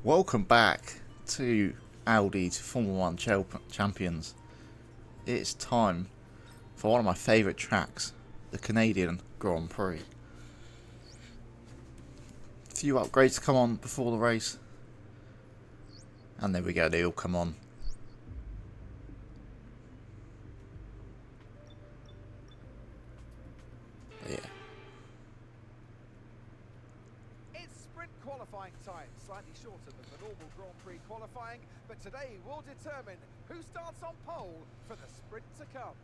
Welcome back to Audi to Formula 1 Champions. It's time for one of my favourite tracks, the Canadian Grand Prix. A few upgrades to come on before the race. And there we go, they all come on. Yeah. It's sprint qualifying time, slightly shorter than the normal Grand Prix qualifying, but today will determine who starts on pole for the sprint to come.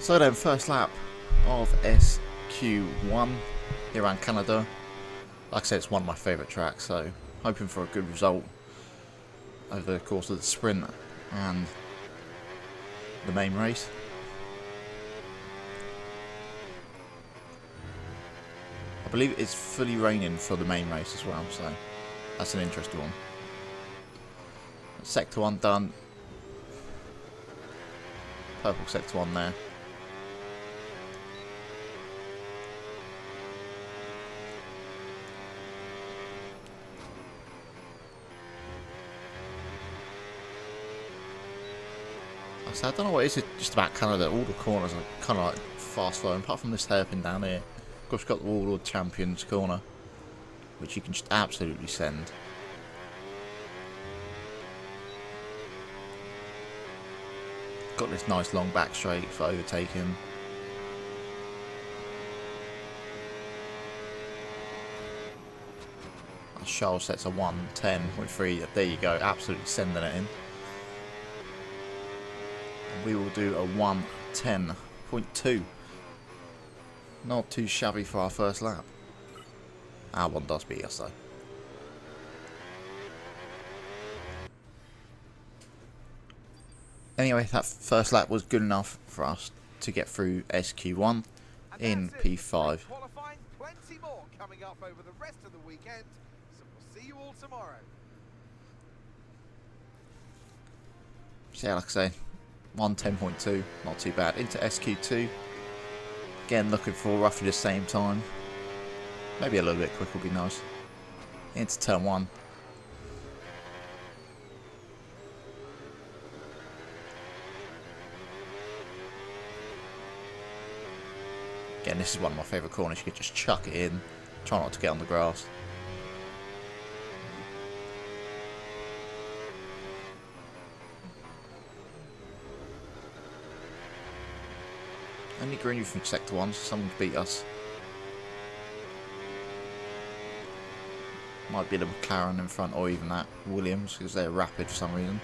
So then, first lap of SQ1 here around Canada. Like I said, it's one of my favourite tracks, so hoping for a good result over the course of the sprint and the main race. I believe it's fully raining for the main race as well, so that's an interesting one. Sector 1 done. Purple sector 1 there. I don't know what it is just about Canada. All the corners are kind of like fast flowing, apart from this hairpin down here. Of course, we've got the World Champions corner, which you can just absolutely send. Got this nice long back straight for overtaking. Charles sets a 1:10.3. There you go, absolutely sending it in. We will do a 1:10.2. Not too shabby for our first lap. Our one does beat us though. Anyway, that first lap was good enough for us to get through SQ1 in P5. Qualifying, plenty more coming up over the rest of the weekend, so we'll see you all tomorrow. So yeah, like I say, 1:10.2, not too bad. Into SQ2, again looking for roughly the same time. Maybe a little bit quicker would be nice. Into turn 1. Again, this is one of my favourite corners. You can just chuck it in, try not to get on the grass. Only green from sector 1, so someone beat us. Might be the McLaren in front, or even that Williams, because they're rapid for some reason.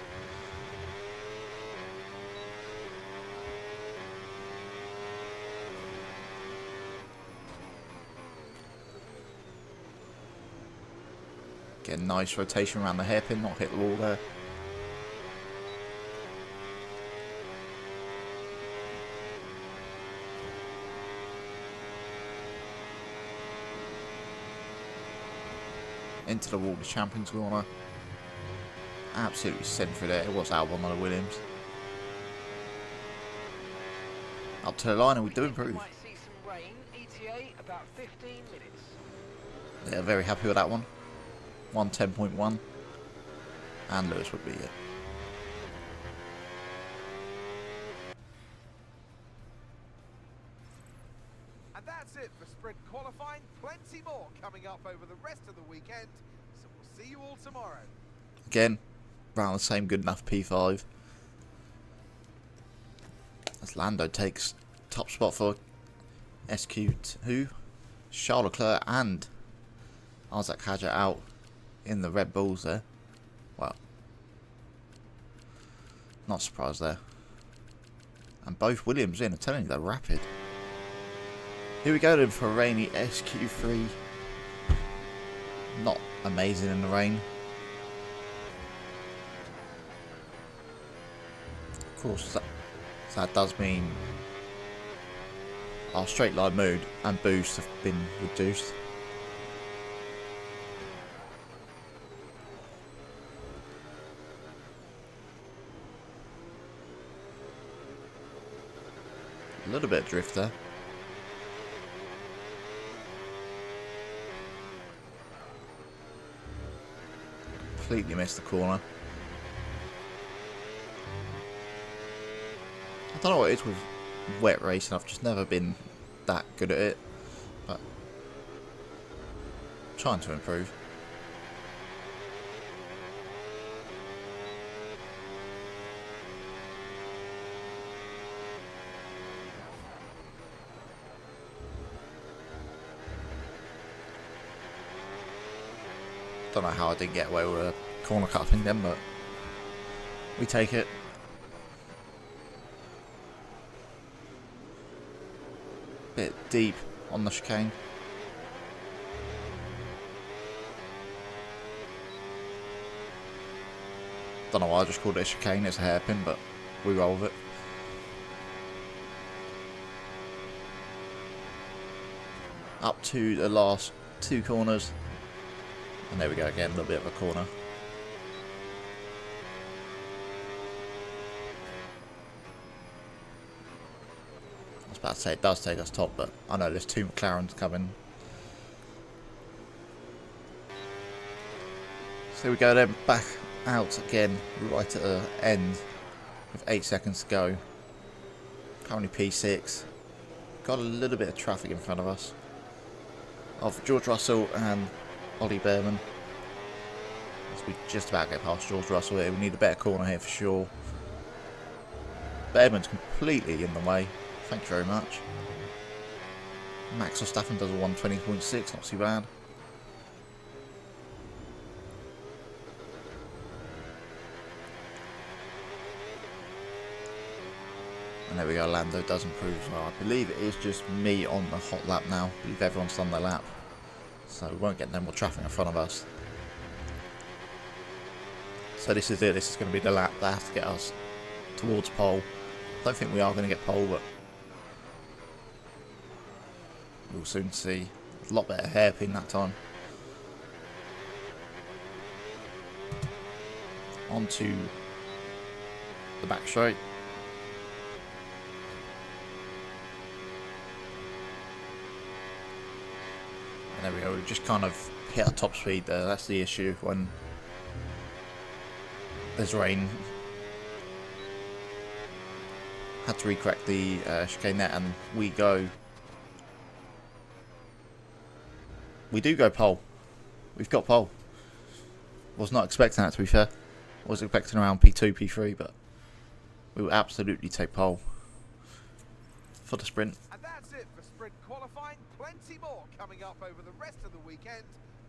Get a nice rotation around the hairpin, not hit the wall there. Into the World Champions corner. Absolutely sent through there. It was Albon, not a Williams. Up to the line, and we do improve. Yeah, very happy with that one. 1:10.1. And Lewis would be it. And that's it for sprint qualifying. Plenty more coming up over the rest of the weekend, so we'll see you all tomorrow. Again, around the same good enough P5. As Lando takes top spot for SQ2. Charles Leclerc and Isaac Hadjar out in the Red Bulls there. Well, not surprised there. And both Williams in. I'm telling you, they're rapid. Here we go then for a rainy SQ3. Not amazing in the rain. Of course, that does mean our straight line mode and boost have been reduced. A little bit of drift there. Completely missed the corner. I don't know what it is with wet racing. I've just never been that good at it, but I'm trying to improve. Don't know how I didn't get away with a corner cut thing then, but we take it. Bit deep on the chicane. Don't know why I just called it a chicane, it's a hairpin, but we roll with it. Up to the last 2 corners. And there we go again, a little bit of a corner. I was about to say it does take us top, but I know there's 2 McLarens coming. So we go then back out again, right at the end, with 8 seconds to go. Currently P6. Got a little bit of traffic in front of us. Of George Russell and Ollie Behrman. As we just about get past George Russell here. We need a better corner here for sure. Behrman's completely in the way. Thank you very much. Max Verstappen does a 120.6, not too bad. And there we go, Lando does improve as well. I believe it is just me on the hot lap now. I believe everyone's done their lap. So we won't get no more traffic in front of us. So this is it. This is going to be the lap that has to get us towards pole. I don't think we are going to get pole, but we'll soon see. A lot better hairpin that time. Onto the back straight. And there we go, we just kind of hit our top speed there. That's the issue when there's rain. Had to recorrect the chicane net, and we do go pole. We've got pole. Was not expecting that, to be fair. Was expecting around P2, P3, but we will absolutely take pole for the sprint. And that's it for sprint qualifying. Plenty more coming up over the rest of the weekend.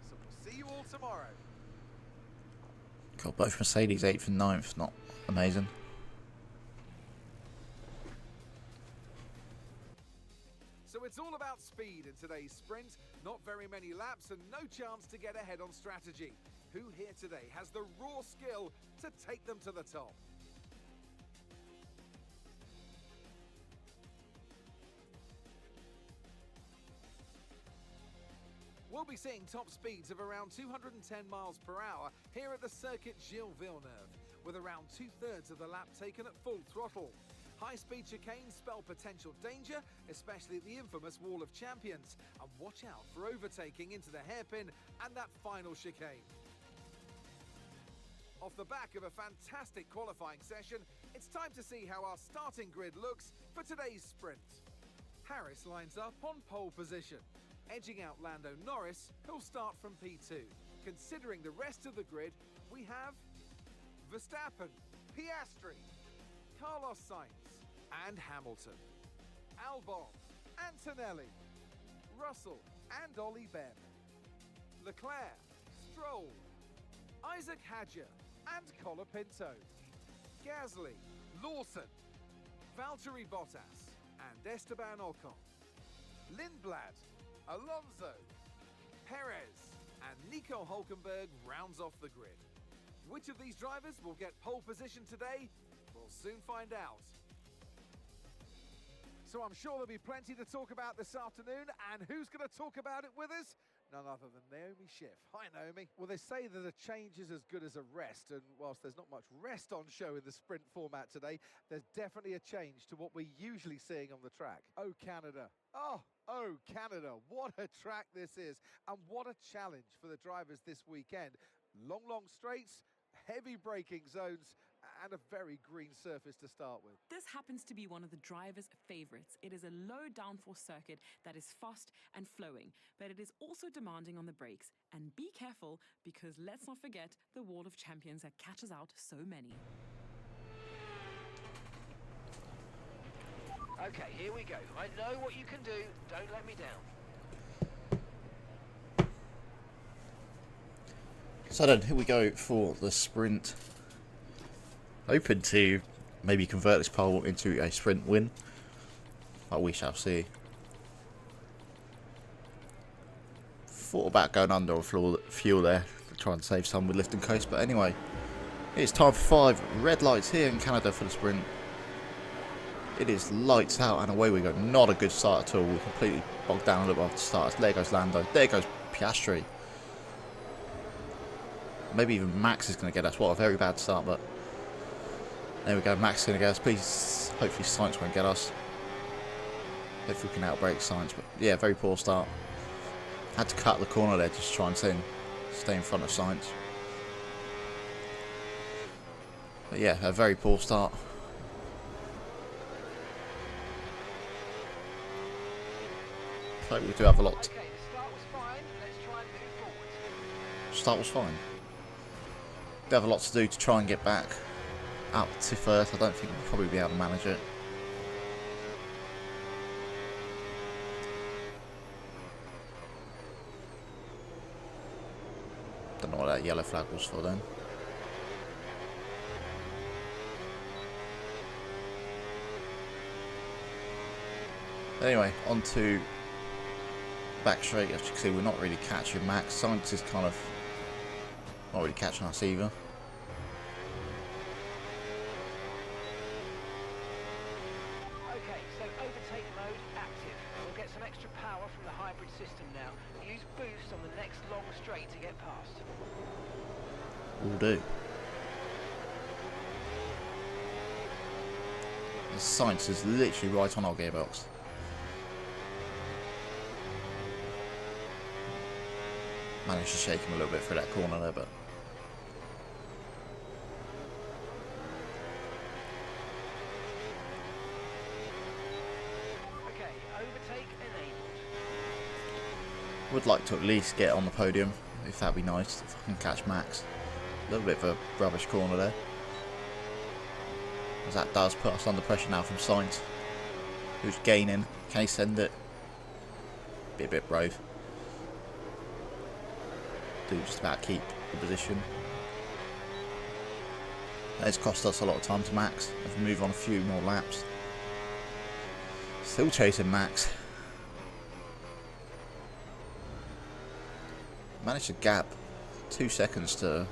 So we'll see you all tomorrow. Got both Mercedes 8th and 9th. Not amazing. So it's all about speed in today's sprint. Not very many laps and no chance to get ahead on strategy. Who here today has the raw skill to take them to the top? We'll be seeing top speeds of around 210 miles per hour here at the circuit Gilles Villeneuve, with around 2/3 of the lap taken at full throttle. High-speed chicanes spell potential danger, especially at the infamous Wall of Champions, and watch out for overtaking into the hairpin and that final chicane. Off the back of a fantastic qualifying session, it's time to see how our starting grid looks for today's sprint. Harris lines up on pole position, edging out Lando Norris, who'll start from P2. Considering the rest of the grid, we have Verstappen, Piastri, Carlos Sainz and Hamilton, Albon, Antonelli, Russell and Ollie Behrman, Leclerc, Stroll, Isaac Hadjar and Colapinto, Gasly, Lawson, Valtteri Bottas and Esteban Ocon, Lindblad, Alonso, Perez and Nico Hülkenberg rounds off the grid. Which of these drivers will get pole position today? We'll soon find out. So I'm sure there'll be plenty to talk about this afternoon, and who's going to talk about it with us? none other than Naomi Schiff. Hi, Naomi. Well, they say that a change is as good as a rest, and whilst there's not much rest on show in the sprint format today, there's definitely a change to what we're usually seeing on the track. Oh, Canada. Oh, Canada. What a track this is, and what a challenge for the drivers this weekend. Long straights, heavy braking zones, and a very green surface to start with. This happens to be one of the driver's favorites. It is a low downforce circuit that is fast and flowing, but it is also demanding on the brakes. And be careful, because let's not forget the wall of champions that catches out so many. Okay, here we go. I know what you can do. Don't let me down. So then, here we go for the sprint. Hoping to maybe convert this pole into a sprint win, but we shall see. Thought about going under on fuel there to try and save some with lift and coast, but anyway, it's time for 5 red lights here in Canada for the sprint. It is lights out and away we go. Not a good start at all. We completely bogged down a little bit after the start. There goes Lando. There goes Piastri. Maybe even Max is going to get us. What a very bad start, but there we go. Max is going to get us. Please, hopefully Sainz won't get us. Hopefully we can outbrake Sainz. But yeah, very poor start. Had to cut the corner there just to try and stay in front of Sainz. But yeah, a very poor start. So we do have a lot. Okay, the start was fine. Let's try and move forward. Start was fine. We have a lot to do to try and get back up to first. I don't think we'll probably be able to manage it. Don't know what that yellow flag was for then. Anyway, on to back straight. As you can see, we're not really catching Max. Sainz is kind of not really catching us either. Okay, so overtake mode active. We'll get some extra power from the hybrid system now. Use boost on the next long straight to get past. Will do. The Sainz is literally right on our gearbox. Managed to shake him a little bit through that corner there, but Okay, overtake enabled. would like to at least get on the podium, if that'd be nice, if I can catch Max. A little bit of a rubbish corner there, as that does put us under pressure now from Sainz, who's gaining. Can he send it? Be a bit brave. Do just about keep the position. It's cost us a lot of time to Max as we move on a few more laps. Still chasing Max. Managed to gap 2 seconds to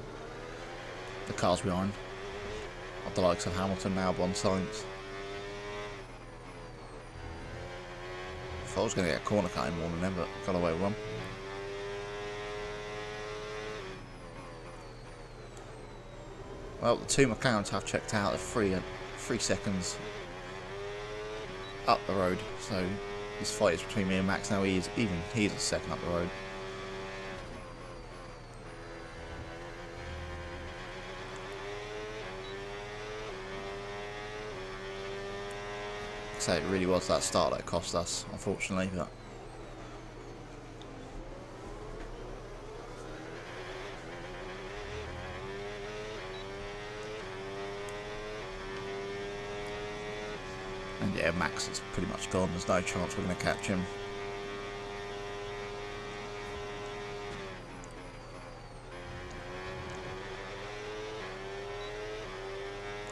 the cars behind, of the likes of Hamilton, Albon, Sainz. If I was going to get a corner cut in more than them, but got away with one. Well, the two McLarens have checked out at 3 seconds up the road, so this fight is between me and Max now. He's a second up the road. So it really was that start that cost us, unfortunately. But and yeah, Max is pretty much gone. There's no chance we're going to catch him.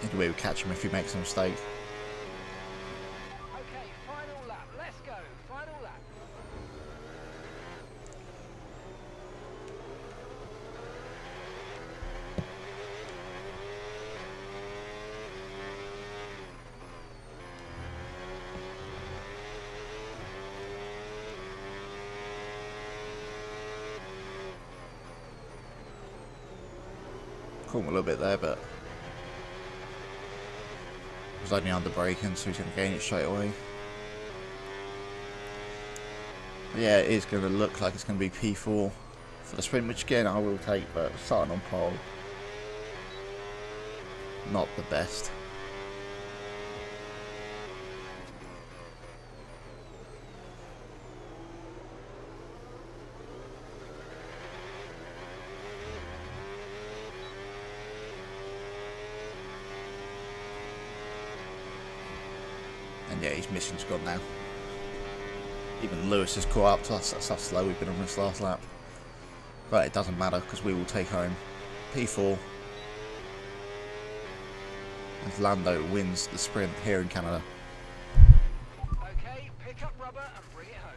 Anyway, we catch him if he makes a mistake. Okay, final lap. Let's go. Final lap. caught him a little bit there, but was only under braking, so he's going to gain it straight away. But yeah, it is going to look like it's going to be P4 for the sprint, which again I will take, but starting on pole, not the best. And yeah, his mission's gone now. Even Lewis has caught up to us. That's how slow we've been on this last lap. But it doesn't matter because we will take home P4 as Lando wins the sprint here in Canada. Okay, pick up rubber and bring it home.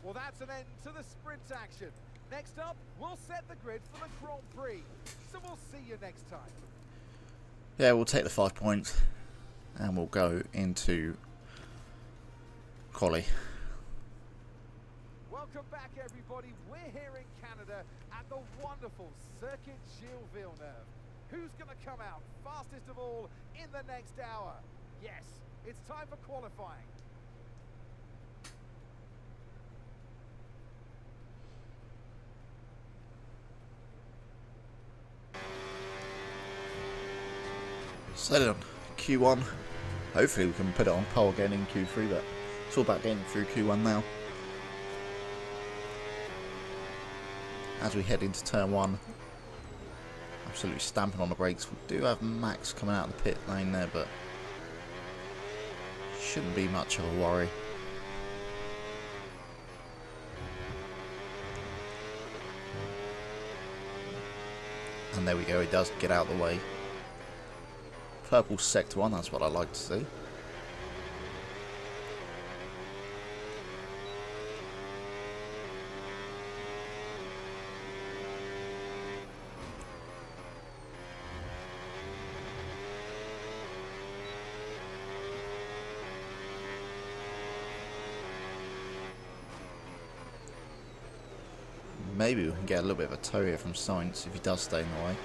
Well, that's an end to the sprint action. Next up, we'll set the grid for the Grand Prix. So we'll see you next time. Yeah, we'll take the 5 points and we'll go into quali. Welcome back, everybody. We're here in Canada at the wonderful Circuit Gilles Villeneuve. Who's going to come out fastest of all in the next hour? Yes, it's time for qualifying. Set it on Q1. Hopefully we can put it on pole again in Q3, but it's all about getting through Q1 now. As we head into turn 1, absolutely stamping on the brakes. We do have Max coming out of the pit lane there, but shouldn't be much of a worry. And there we go, he does get out of the way. Purple sector 1, that's what I like to see. Maybe we can get a little bit of a tow here from Sainz if he does stay in the way.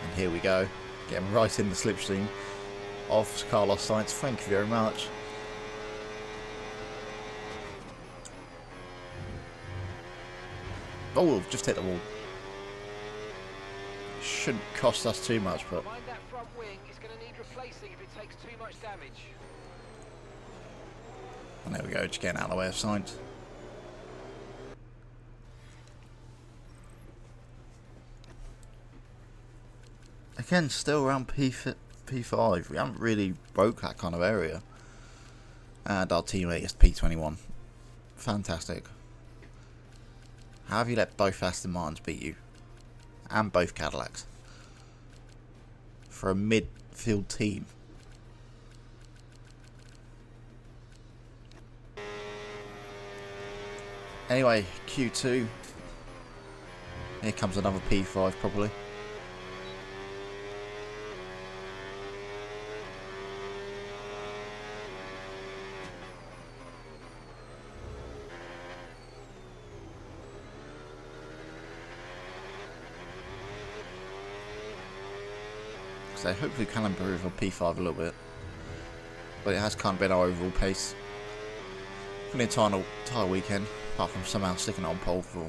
And here we go, getting right in the slipstream of Carlos Sainz. Thank you very much. Oh, we've just hit the wall. Shouldn't cost us too much, but Mind that front wing is going to need replacing if it takes too much damage. and there we go, just getting out of the way of Sainz. Again, still around P5. We haven't really broke that kind of area. And our teammate is P21. Fantastic. How have you let both Aston Martins beat you? And both Cadillacs? For a midfield team. Anyway, Q2. Here comes another P5 probably. So hopefully we can improve on P5 a little bit. But it has kind of been our overall pace for the entire weekend, apart from somehow sticking it on pole for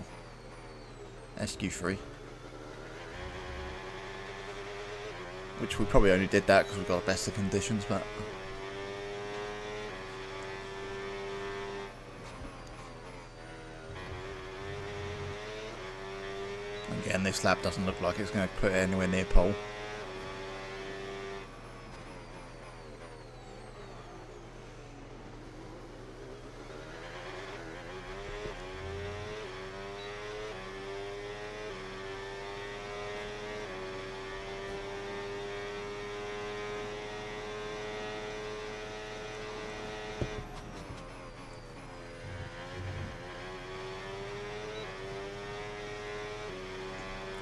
SQ3. Which we probably only did that because we got the best of conditions, but again, this lap doesn't look like it's going to put it anywhere near pole.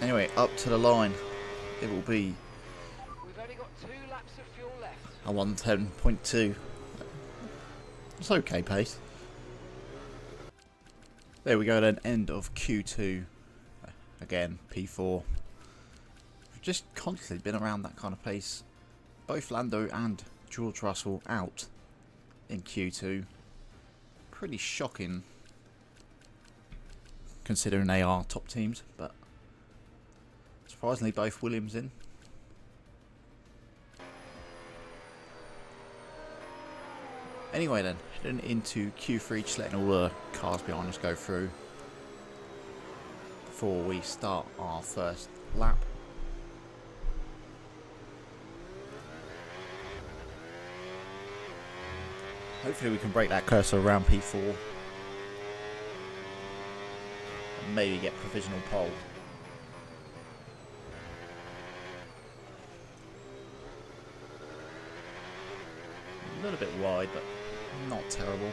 Anyway, up to the line. It will be We've only got 2 laps of fuel left. a 1:10.2. It's okay pace. There we go then, end of Q2. Again, P4. We've just constantly been around that kind of pace. Both Lando and George Russell out in Q2. Pretty shocking considering they are top teams, but surprisingly both Williams in. Anyway then, heading into Q3, just letting all the cars behind us go through before we start our first lap. Hopefully we can break that cursor around P4 and maybe get provisional pole. A little bit wide, but not terrible.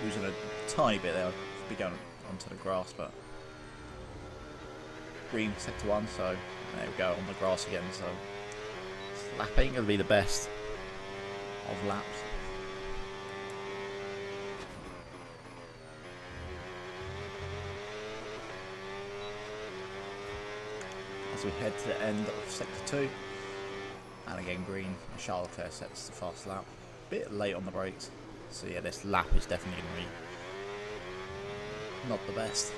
Losing a tiny bit there, I'll be going onto the grass, but green sector 1, so there we go, on the grass again. So lap ain't going to be the best of laps. As we head to the end of sector 2, and again green, Charles Leclerc sets the fast lap. Bit late on the brakes, so yeah, this lap is definitely going to be not the best.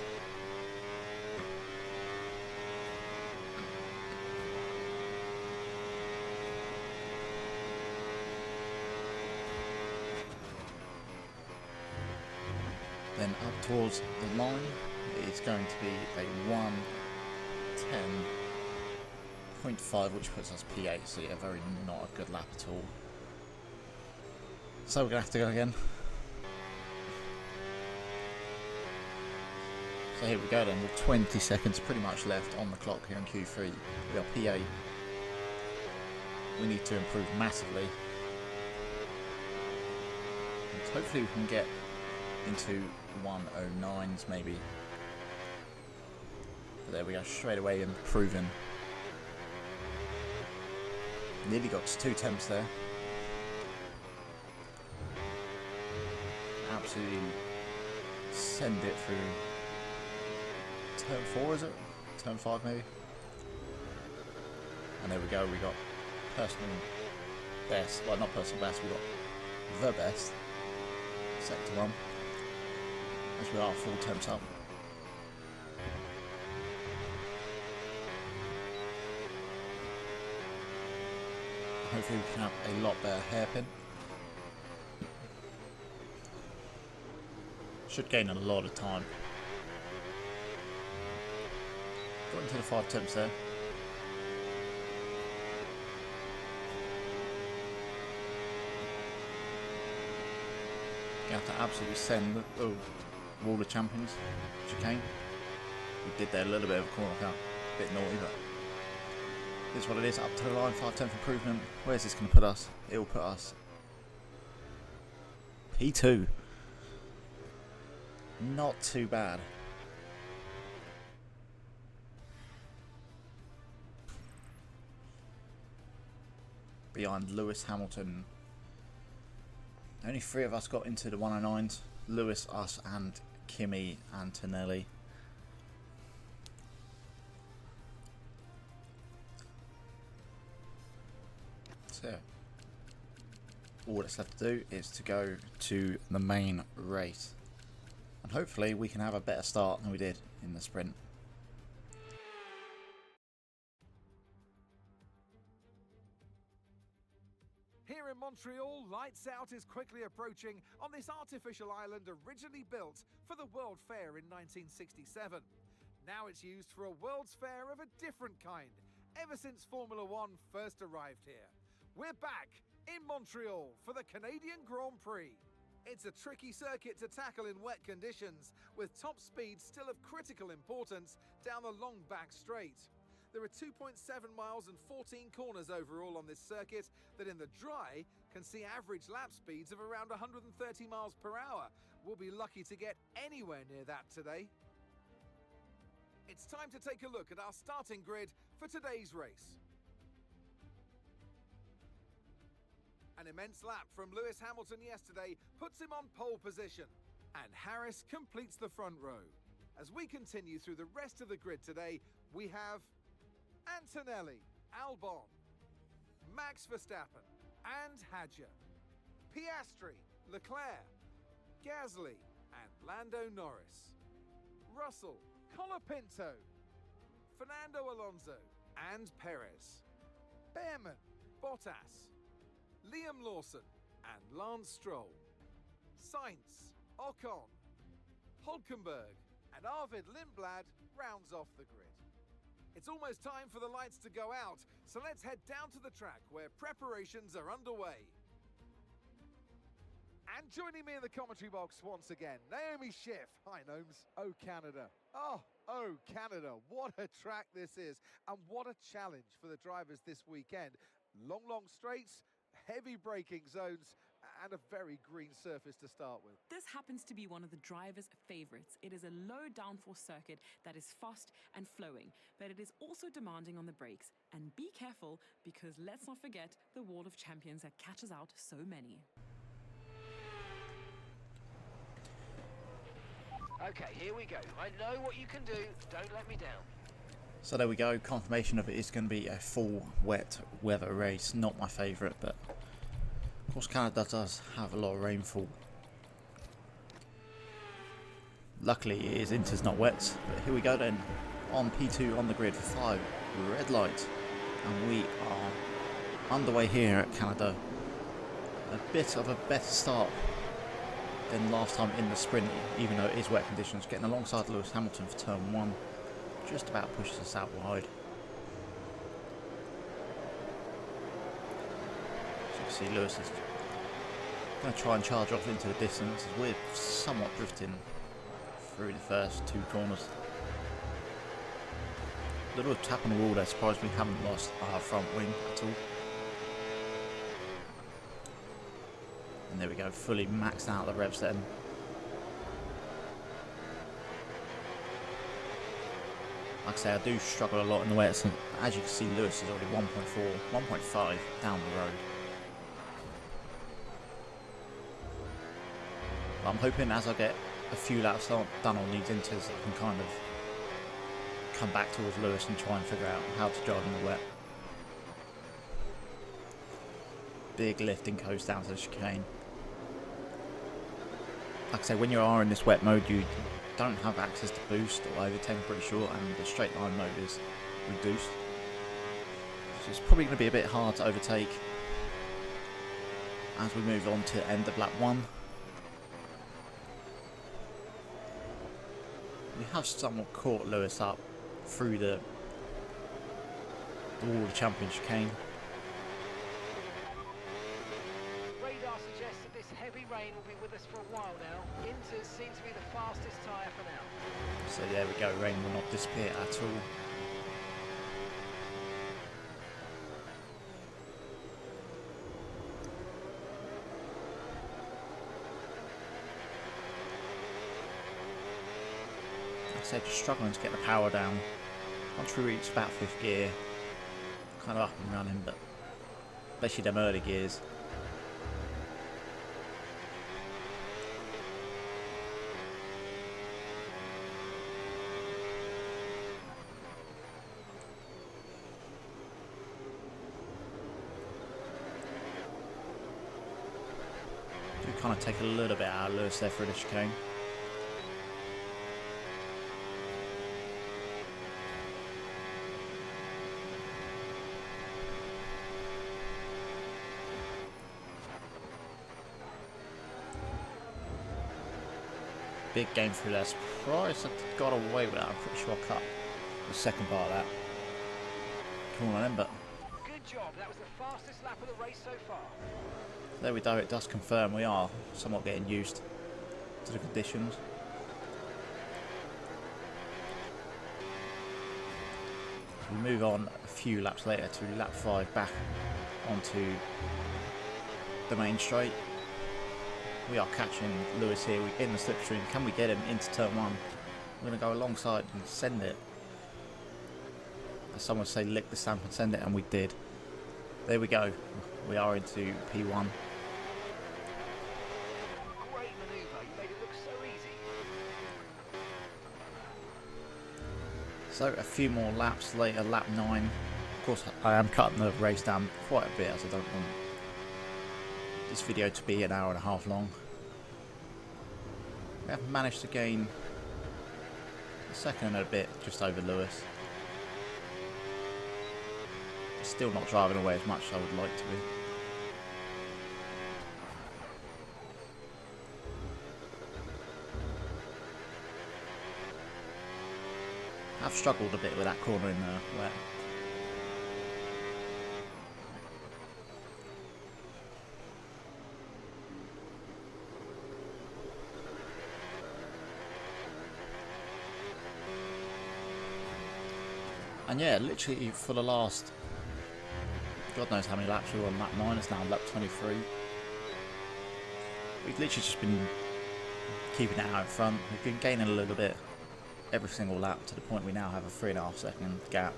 Then up towards the line, it's going to be a 1:10.5, which puts us P8, so yeah, very not a good lap at all. So we're going to have to go again. So here we go then, with 20 seconds pretty much left on the clock here in Q3. We are P8. We need to improve massively. And hopefully we can get into 1:09s maybe. But there we go, straight away improving. Nearly got to 2 temps there. Absolutely send it through turn 4, is it? Turn 5 maybe? And there we go, we got personal best, well not personal best, we got the best, sector 1. As we are 4 temps up. Hopefully we can have a lot better hairpin. Should gain a lot of time. Got into the 5 temps there. You have to absolutely send the Wall of Champions chicane. We did there a little bit of a corner cut, a bit naughty, but this is what it is. Up to the line, 5/10 improvement. Where's this going to put us? It will put us P2. Not too bad. Behind Lewis, Hamilton. Only 3 of us got into the 109s. Lewis, us, and Kimi and Tonelli. So, all that's left to do is to go to the main race. And hopefully we can have a better start than we did in the sprint. Here in Montreal, lights out is quickly approaching on this artificial island originally built for the World Fair in 1967. Now it's used for a World's Fair of a different kind, ever since Formula One first arrived here. We're back in Montreal for the Canadian Grand Prix. It's a tricky circuit to tackle in wet conditions, with top speed still of critical importance down the long back straight. There are 2.7 miles and 14 corners overall on this circuit that in the dry can see average lap speeds of around 130 miles per hour. We'll be lucky to get anywhere near that today. It's time to take a look at our starting grid for today's race. An immense lap from Lewis Hamilton yesterday puts him on pole position, and Harris completes the front row. As we continue through the rest of the grid today, we have Antonelli, Albon, Max Verstappen and Hadjar, Piastri, Leclerc, Gasly and Lando Norris, Russell, Colapinto, Fernando Alonso and Perez, Behrman, Bottas, Liam Lawson and Lance Stroll, Sainz, Ocon, Hulkenberg and Arvid Lindblad rounds off the grid. It's almost time for the lights to go out, so let's head down to the track where preparations are underway. And joining me in the commentary box once again, Naomi Schiff. Hi, Gnomes. Oh, Canada. Oh, Canada. What a track this is, and what a challenge for the drivers this weekend. Long straights, heavy braking zones, and a very green surface to start with. This happens to be one of the driver's favorites. It is a low downforce circuit that is fast and flowing, but it is also demanding on the brakes. And be careful, because let's not forget the wall of champions that catches out so many. Okay, here we go. I know what you can do. Don't let me down. So there we go, confirmation of it is going to be a full wet weather race. Not my favourite, but of course Canada does have a lot of rainfall. Luckily it is Inter's not wet, but here we go then. On P2 on the grid for 5, red light. And we are underway here at Canada. A bit of a better start than last time in the sprint, even though it is wet conditions. Getting alongside Lewis Hamilton for turn 1. Just about pushes us out wide. So you can see Lewis is going to try and charge off into the distance as we're somewhat drifting through the first 2 corners. A little tap on the wall there, surprised we haven't lost our front wing at all. And there we go, fully maxed out the revs then. Like I say, I do struggle a lot in the wets, and as you can see, Lewis is already 1.4, 1.5 down the road. But I'm hoping as I get a few laps done on these inters, I can kind of come back towards Lewis and try and figure out how to drive in the wet. Big lifting coast down to the chicane. Like I say, when you are in this wet mode, you don't have access to boost or overtake, I'm pretty sure, and the straight line mode is reduced. So it's probably going to be a bit hard to overtake as we move on to end of lap 1. We have somewhat caught Lewis up through the wall of champion chicane. Radar suggests that this heavy rain will be with us for a while now. Inters seem to be the fastest tyre for now. So there we go, rain will not disappear at all. Like I said, just struggling to get the power down. Once we reach about 5th gear, kind of up and running, but especially them early gears. Kind of take a little bit out of Lewis there for the chicane. Big game through there. Surprised I got away with that. I'm pretty sure I cut the second part of that. Come on then, but Good job. That was the fastest lap of the race so far. there we go, it does confirm we are somewhat getting used to the conditions. We move on a few laps later to lap 5 back onto the main straight. We are catching Lewis here in the slipstream. Can we get him into turn 1? We're going to go alongside and send it. As someone say, lick the stamp and send it, and we did. There we go. We are into P1. Great manoeuvre, you made it look so easy. So a few more laps later, lap 9. Of course, I am cutting the race down quite a bit as I don't want this video to be an hour and a half long. We have managed to gain a second and a bit just over Lewis. Still not driving away as much as I would like to be. I've struggled a bit with that corner in the wet. And yeah, literally for the last, God knows how many laps we were on lap 9, it's now lap 23. We've literally just been keeping it out in front. We've been gaining a little bit every single lap to the point we now have a 3.5 second gap.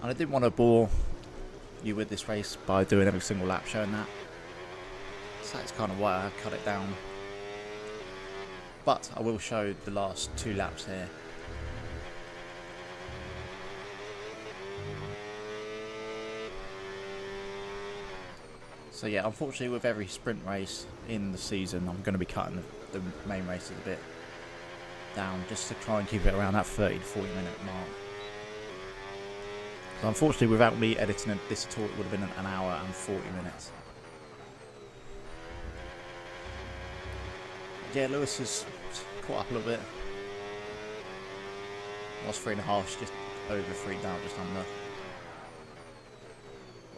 And I didn't want to bore you with this race by doing every single lap showing that. So that's kind of why I cut it down. But I will show the last 2 laps here. So yeah, unfortunately with every sprint race in the season, I'm going to be cutting the main races a bit down just to try and keep it around that 30 to 40 minute mark. So unfortunately without me editing this at all, it would have been an hour and 40 minutes. Yeah, Lewis has caught up a little bit. Was 3.5, just over 3 down, just under.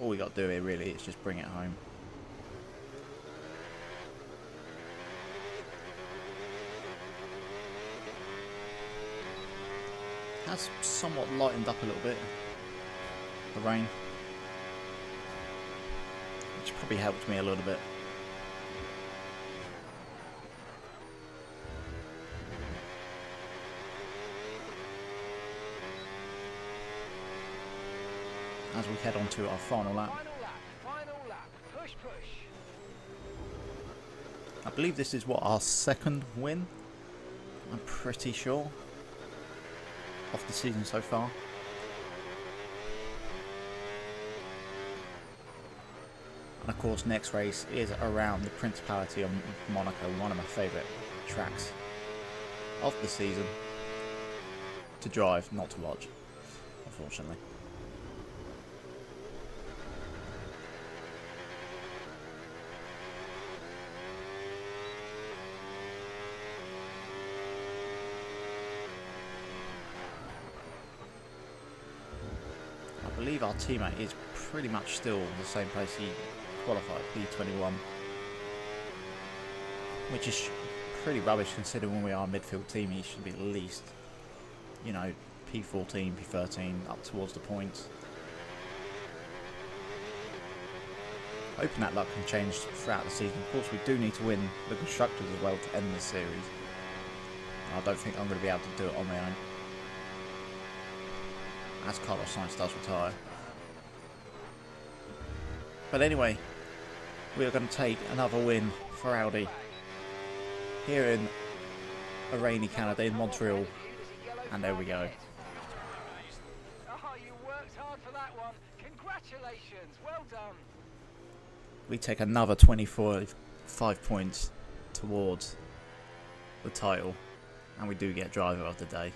All we got to do here really is just bring it home. Has somewhat lightened up a little bit, the rain, which probably helped me a little bit. As we head on to our final lap. Final lap, push, push. I believe this is what, our 2nd win? I'm pretty sure. Of the season so far. And of course next race is around the Principality of Monaco, one of my favourite tracks of the season to drive, not to watch, unfortunately. I believe our teammate is pretty much still the same place he qualified, P21, which is pretty rubbish considering when we are a midfield team. He should be at least, you know, P14, P13, up towards the points. Hoping that luck can change throughout the season. Of course we do need to win the Constructors as well to end the series. I don't think I'm going to be able to do it on my own, as Carlos Sainz does retire. But anyway, we are going to take another win for Audi here in a rainy Canada, in Montreal, and there we go. Oh, you worked hard for that one. Congratulations, well done. We take another 5 points towards the title, and we do get driver of the day.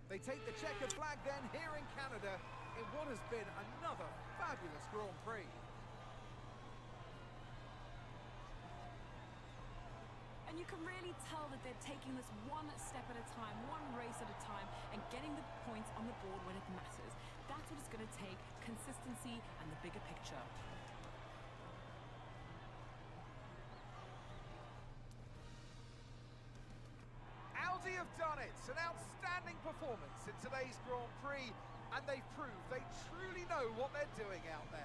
They take the checkered flag then here in Canada in what has been another fabulous Grand Prix. And you can really tell that they're taking this one step at a time, one race at a time, and getting the points on the board when it matters. That's what it's going to take, consistency and the bigger picture. Audi have done it. An outstanding performance in today's Grand Prix, and they've proved they truly know what they're doing out there.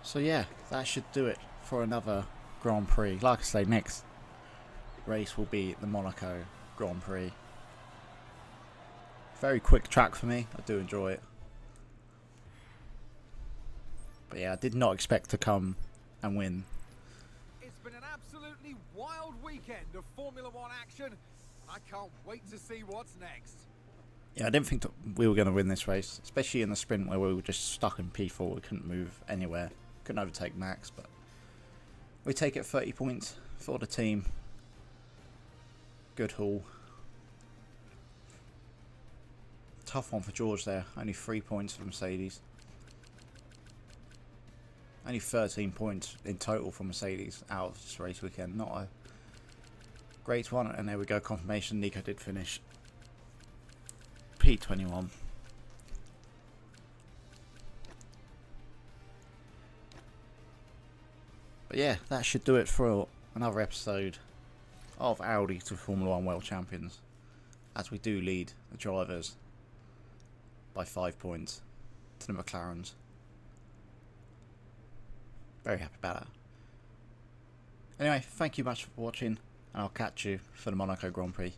So yeah, that should do it for another Grand Prix. Like I say, next race will be the Monaco Grand Prix. Very quick track for me. I do enjoy it. But yeah, I did not expect to come and win. It's been an absolutely wild weekend of Formula One action. I can't wait to see what's next. Yeah, I didn't think that we were going to win this race, especially in the sprint where we were just stuck in P4. We couldn't move anywhere. Couldn't overtake Max, but we take it 30 points for the team. Good haul. Tough one for George there. Only 3 points for Mercedes. Only 13 points in total for Mercedes out of this race weekend. Not a great one. And there we go, confirmation. Nico did finish P21. But yeah, that should do it for another episode of Audi to Formula 1 World Champions, as we do lead the drivers by 5 points to the McLarens. Very happy about that. Anyway, thank you much for watching, and I'll catch you for the Monaco Grand Prix.